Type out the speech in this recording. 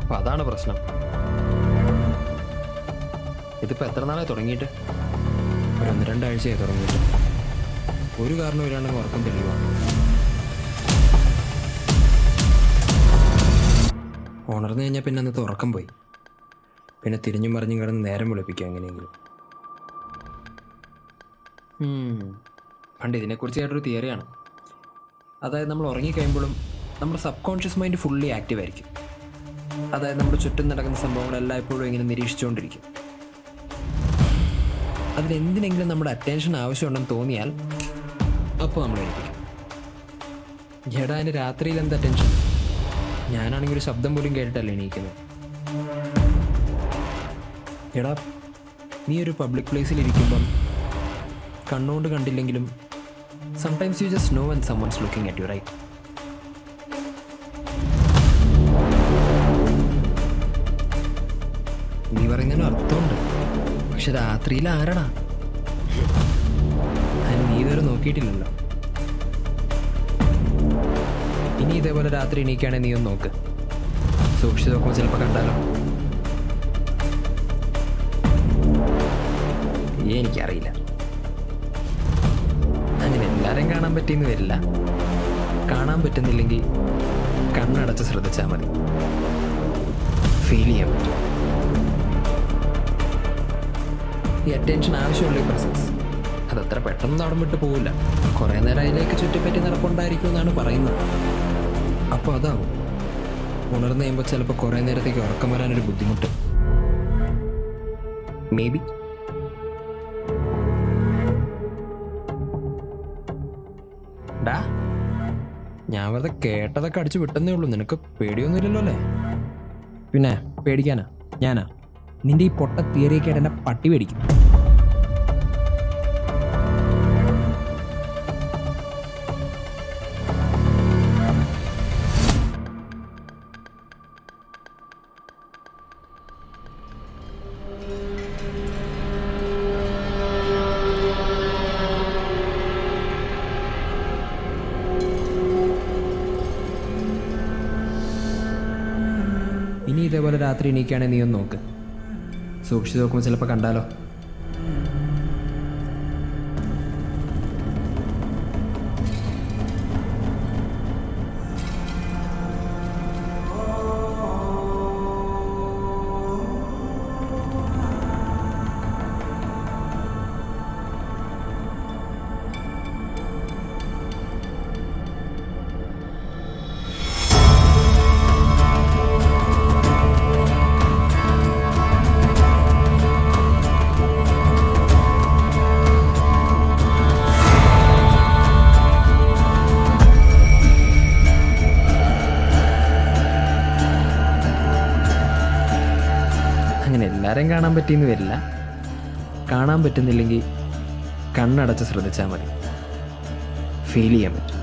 അപ്പം അതാണ് പ്രശ്നം. ഇതിപ്പോൾ എത്ര നാളായി തുടങ്ങിയിട്ട്? ഒരു 1-2 ആഴ്ചയായി തുടങ്ങിയിട്ട്. ഒരു കാരണം ഇല്ലാണ്ടെങ്കിൽ ഉറക്കം തെളിയുക. ഉണർന്നു കഴിഞ്ഞാൽ പിന്നെ അന്നത്തെ ഉറക്കം പോയി. പിന്നെ തിരിഞ്ഞും മറിഞ്ഞും കിടന്ന് നേരം വിളിപ്പിക്കുക എങ്ങനെയെങ്കിലും. പണ്ട് ഇതിനെക്കുറിച്ച് കേട്ടൊരു തിയറിയാണ്. അതായത് നമ്മൾ ഉറങ്ങിക്കഴിയുമ്പോഴും നമ്മുടെ sub conscious mind fully active ആയിരിക്കും. അതായത് നമ്മുടെ ചുറ്റും നടക്കുന്ന സംഭവങ്ങളെല്ലാം എപ്പോഴും ഇങ്ങനെ നിരീക്ഷിച്ചുകൊണ്ടിരിക്കും. അതിലെന്തിനെങ്കിലും നമ്മുടെ അറ്റൻഷൻ ആവശ്യമുണ്ടെന്ന് തോന്നിയാൽ അപ്പോൾ നമ്മൾ എണീപ്പിക്കും. എടാ അതിന് രാത്രിയിൽ എന്താ ടെൻഷൻ? ഞാനാണെങ്കിൽ ഒരു ശബ്ദം പോലും കേട്ടിട്ടല്ലേ എണീക്കുന്നത്. എടാ നീ ഒരു പബ്ലിക് പ്ലേസിലിരിക്കുമ്പം കണ്ണുകൊണ്ട് കണ്ടില്ലെങ്കിലും sometimes you just know when someone's looking at you, right? നീ പറയുന്നതിന് അർത്ഥമുണ്ട്. പക്ഷെ രാത്രിയിൽ ആരടാ? നീ ഇതുവരെ നോക്കിയിട്ടില്ലല്ലോ. ഇനി ഇതേപോലെ രാത്രി എണീക്കുകയാണെങ്കിൽ നീ ഒന്ന് നോക്ക്. സൂക്ഷിച്ച് നോക്കുമ്പോൾ ചിലപ്പോൾ കണ്ടാലോ. എനിക്കറിയില്ല. അങ്ങനെ എല്ലാവരെയും കാണാൻ പറ്റിയെന്ന് വരില്ല. കാണാൻ പറ്റുന്നില്ലെങ്കിൽ കണ്ണടച്ച് ശ്രദ്ധിച്ചാൽ മതി. ഫീൽ ചെയ്യാൻ പറ്റും. ഈ അറ്റൻഷൻ ആവശ്യമുള്ള ഈ പ്രസൻസ് അതത്ര പെട്ടെന്ന് അവിടെ വിട്ട് പോവില്ല. കുറേ നേരം അതിലേക്ക് ചുറ്റിപ്പറ്റി നടപ്പുണ്ടായിരിക്കും എന്നാണ് പറയുന്നത്. അപ്പോൾ അതാവും ഉണർന്നു കഴിയുമ്പോൾ ചിലപ്പോൾ കുറേ നേരത്തേക്ക് ഉറക്കം വരാനൊരു ബുദ്ധിമുട്ട്. May be. ഡാ ഞാൻ വെറുതെ കേട്ടതൊക്കെ അടിച്ചു വിട്ടെന്നേ ഉള്ളൂ. നിനക്ക് പേടിയൊന്നുമില്ലല്ലോ അല്ലേ? പിന്നെ പേടിക്കാനാ ഞാനാ? നിന്റെ ഈ പൊട്ട തിയറിയൊക്കെ ആയിട്ട് എന്നെ പട്ടി പേടിക്കും. ഇനി ഇതേപോലെ രാത്രി എണീക്കുകയാണെങ്കിൽ നീ ഒന്ന് നോക്ക്. സൂക്ഷിച്ച് നോക്കുമ്പോൾ ചിലപ്പോൾ കണ്ടാലോ. അങ്ങനെ എല്ലാവരെയും കാണാൻ പറ്റിയെന്ന് വരില്ല. കാണാൻ പറ്റുന്നില്ലെങ്കിൽ കണ്ണടച്ച് ശ്രദ്ധിച്ചാൽ മതി. ഫീൽ ചെയ്യാൻ പറ്റും.